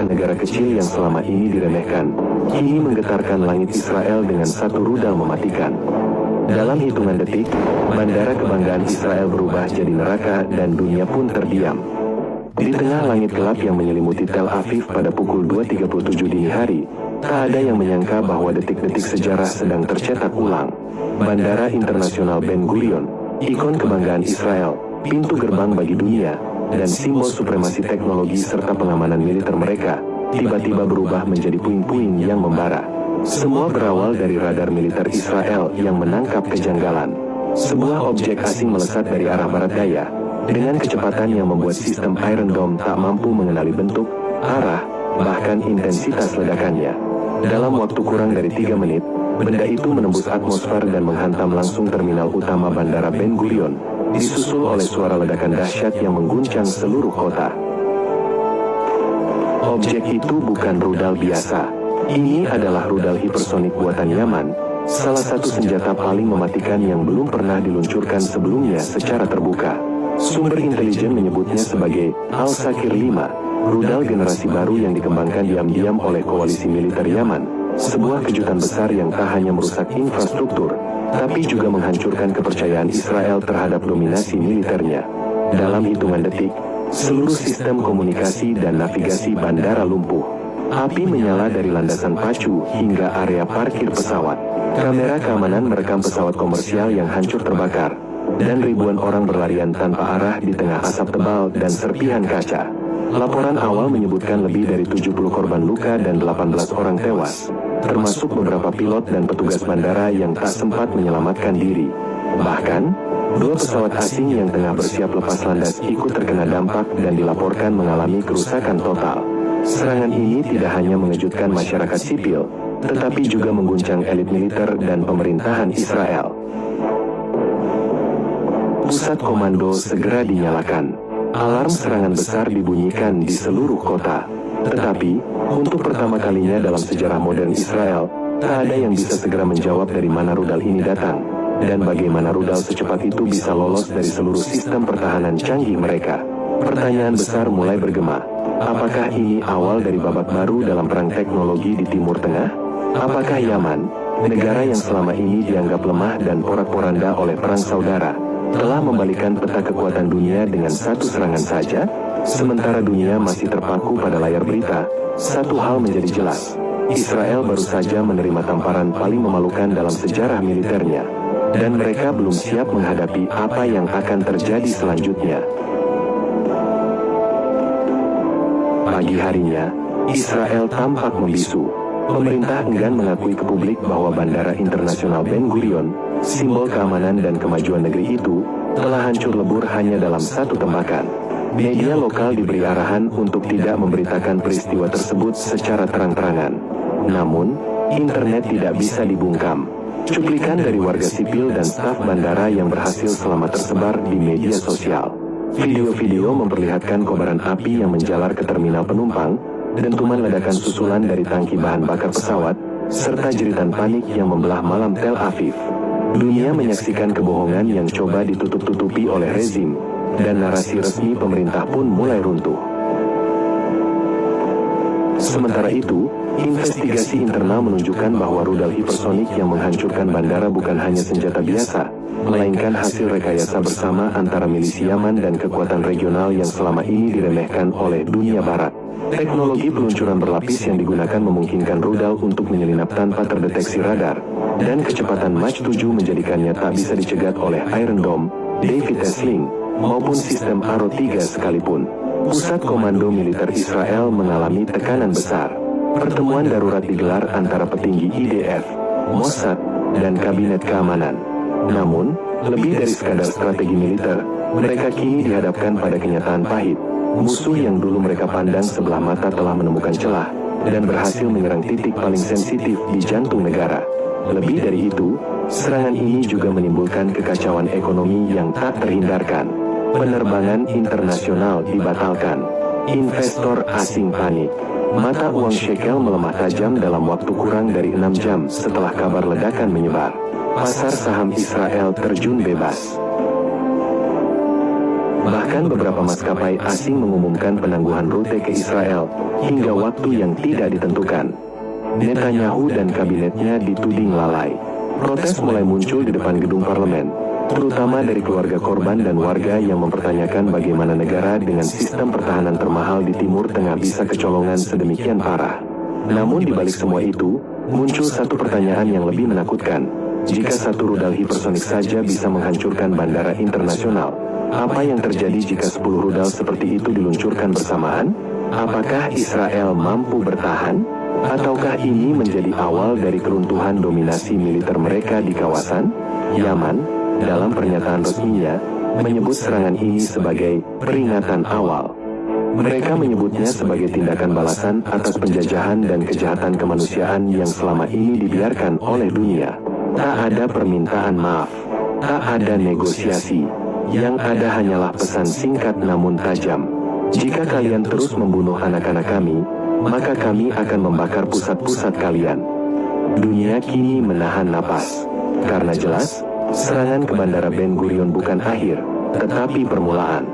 negara kecil yang selama ini diremehkan, kini menggetarkan langit Israel dengan satu rudal mematikan. Dalam hitungan detik, bandara kebanggaan Israel berubah jadi neraka dan dunia pun terdiam. Di tengah langit gelap yang menyelimuti Tel Aviv pada pukul 2.37 dini hari, tak ada yang menyangka bahwa detik-detik sejarah sedang tercetak ulang. Bandara Internasional Ben Gurion, ikon kebanggaan Israel, pintu gerbang bagi dunia, dan simbol supremasi teknologi serta pengamanan militer mereka, tiba-tiba berubah menjadi puing-puing yang membara. Semua berawal dari radar militer Israel yang menangkap kejanggalan. Sebuah objek asing melesat dari arah barat daya, dengan kecepatan yang membuat sistem Iron Dome tak mampu mengenali bentuk, arah, bahkan intensitas ledakannya. Dalam waktu kurang dari 3 menit, benda itu menembus atmosfer dan menghantam langsung terminal utama Bandara Ben Gurion, disusul oleh suara ledakan dahsyat yang mengguncang seluruh kota. Objek itu bukan rudal biasa. Ini adalah rudal hipersonik buatan Yaman, salah satu senjata paling mematikan yang belum pernah diluncurkan sebelumnya secara terbuka. Sumber intelijen menyebutnya sebagai Al-Sakir 5, rudal generasi baru yang dikembangkan diam-diam oleh koalisi militer Yaman, sebuah kejutan besar yang tak hanya merusak infrastruktur, tapi juga menghancurkan kepercayaan Israel terhadap dominasi militernya. Dalam hitungan detik, seluruh sistem komunikasi dan navigasi bandara lumpuh. Api menyala dari landasan pacu hingga area parkir pesawat. Kamera keamanan merekam pesawat komersial yang hancur terbakar, dan ribuan orang berlarian tanpa arah di tengah asap tebal dan serpihan kaca. Laporan awal menyebutkan lebih dari 70 korban luka dan 18 orang tewas, termasuk beberapa pilot dan petugas bandara yang tak sempat menyelamatkan diri. Bahkan, 2 pesawat asing yang tengah bersiap lepas landas ikut terkena dampak dan dilaporkan mengalami kerusakan total. Serangan ini tidak hanya mengejutkan masyarakat sipil, tetapi juga mengguncang elit militer dan pemerintahan Israel. Pusat komando segera dinyalakan. Alarm serangan besar dibunyikan di seluruh kota. Tetapi, untuk pertama kalinya dalam sejarah modern Israel, tak ada yang bisa segera menjawab dari mana rudal ini datang, dan bagaimana rudal secepat itu bisa lolos dari seluruh sistem pertahanan canggih mereka. Pertanyaan besar mulai bergema. Apakah ini awal dari babak baru dalam perang teknologi di Timur Tengah? Apakah Yaman, negara yang selama ini dianggap lemah dan porak-poranda oleh perang saudara, telah membalikan peta kekuatan dunia dengan satu serangan saja? Sementara dunia masih terpaku pada layar berita, satu hal menjadi jelas. Israel baru saja menerima tamparan paling memalukan dalam sejarah militernya, dan mereka belum siap menghadapi apa yang akan terjadi selanjutnya. Pagi harinya, Israel tampak membisu. Pemerintah enggan mengakui ke publik bahwa Bandara Internasional Ben Gurion, simbol keamanan dan kemajuan negeri itu, telah hancur lebur hanya dalam satu tembakan. Media lokal diberi arahan untuk tidak memberitakan peristiwa tersebut secara terang-terangan. Namun, internet tidak bisa dibungkam. Cuplikan dari warga sipil dan staf bandara yang berhasil selamat tersebar di media sosial. Video-video memperlihatkan kobaran api yang menjalar ke terminal penumpang, dentuman ledakan susulan dari tangki bahan bakar pesawat, serta jeritan panik yang membelah malam Tel Aviv. Dunia menyaksikan kebohongan yang coba ditutup-tutupi oleh rezim, dan narasi resmi pemerintah pun mulai runtuh. Sementara itu, investigasi internal menunjukkan bahwa rudal hipersonik yang menghancurkan bandara bukan hanya senjata biasa, melainkan hasil rekayasa bersama antara milisi Yaman dan kekuatan regional yang selama ini diremehkan oleh dunia barat. Teknologi peluncuran berlapis yang digunakan memungkinkan rudal untuk menyelinap tanpa terdeteksi radar, dan kecepatan Mach 7 menjadikannya tak bisa dicegat oleh Iron Dome, David Sling, maupun sistem Arrow 3 sekalipun. Pusat Komando Militer Israel mengalami tekanan besar. Pertemuan darurat digelar antara petinggi IDF, Mossad, dan Kabinet Keamanan. Namun, lebih dari sekadar strategi militer, mereka kini dihadapkan pada kenyataan pahit. Musuh yang dulu mereka pandang sebelah mata telah menemukan celah, dan berhasil menyerang titik paling sensitif di jantung negara. Lebih dari itu, serangan ini juga menimbulkan kekacauan ekonomi yang tak terhindarkan. Penerbangan internasional dibatalkan. Investor asing panik. Mata uang shekel melemah tajam dalam waktu kurang dari 6 jam setelah kabar ledakan menyebar. Pasar saham Israel terjun bebas. Bahkan beberapa maskapai asing mengumumkan penangguhan rute ke Israel hingga waktu yang tidak ditentukan. Netanyahu dan kabinetnya dituding lalai. Protes mulai muncul di depan gedung parlemen, terutama dari keluarga korban dan warga yang mempertanyakan bagaimana negara dengan sistem pertahanan termahal di Timur Tengah bisa kecolongan sedemikian parah. Namun di balik semua itu, muncul satu pertanyaan yang lebih menakutkan. Jika satu rudal hipersonik saja bisa menghancurkan bandara internasional, apa yang terjadi jika 10 rudal seperti itu diluncurkan bersamaan? Apakah Israel mampu bertahan? Ataukah ini menjadi awal dari keruntuhan dominasi militer mereka di kawasan? Yaman, dalam pernyataan resminya, menyebut serangan ini sebagai peringatan awal. Mereka menyebutnya sebagai tindakan balasan atas penjajahan dan kejahatan kemanusiaan yang selama ini dibiarkan oleh dunia. Tak ada permintaan maaf, tak ada negosiasi. Yang ada hanyalah pesan singkat namun tajam. Jika kalian terus membunuh anak-anak kami, maka kami akan membakar pusat-pusat kalian. Dunia kini menahan napas. Karena jelas, serangan ke Bandara Ben Gurion bukan akhir, tetapi permulaan.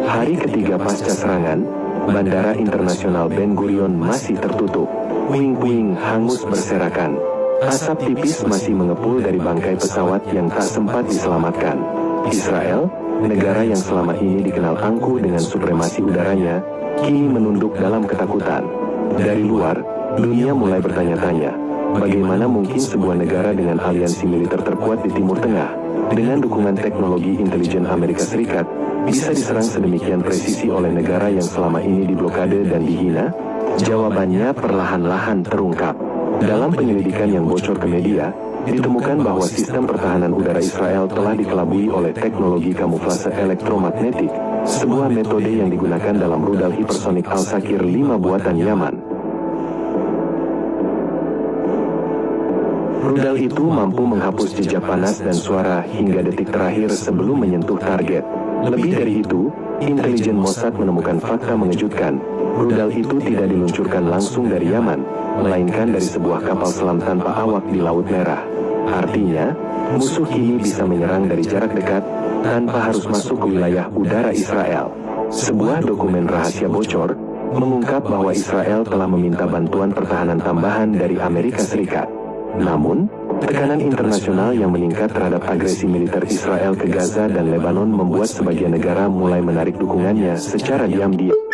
Hari ketiga pasca serangan, Bandara Internasional Ben Gurion masih tertutup. Puing-puing hangus berserakan. Asap tipis masih mengepul dari bangkai pesawat yang tak sempat diselamatkan. Israel, negara yang selama ini dikenal angkuh dengan supremasi udaranya, kini menunduk dalam ketakutan. Dari luar, dunia mulai bertanya-tanya, bagaimana mungkin sebuah negara dengan aliansi militer terkuat di Timur Tengah, dengan dukungan teknologi intelijen Amerika Serikat, bisa diserang sedemikian presisi oleh negara yang selama ini diblokade dan dihina? Jawabannya perlahan-lahan terungkap. Dalam penyelidikan yang bocor ke media, ditemukan bahwa sistem pertahanan udara Israel telah dikelabui oleh teknologi kamuflase elektromagnetik, sebuah metode yang digunakan dalam rudal hipersonik Al-Sakir 5 buatan Yaman. Rudal itu mampu menghapus jejak panas dan suara hingga detik terakhir sebelum menyentuh target. Lebih dari itu, intelijen Mossad menemukan fakta mengejutkan. Rudal itu tidak diluncurkan langsung dari Yaman, melainkan dari sebuah kapal selam tanpa awak di Laut Merah. Artinya, musuh kini bisa menyerang dari jarak dekat, tanpa harus masuk ke wilayah udara Israel. Sebuah dokumen rahasia bocor, mengungkap bahwa Israel telah meminta bantuan pertahanan tambahan dari Amerika Serikat. Namun, tekanan internasional yang meningkat terhadap agresi militer Israel ke Gaza dan Lebanon membuat sebagian negara mulai menarik dukungannya secara diam-diam.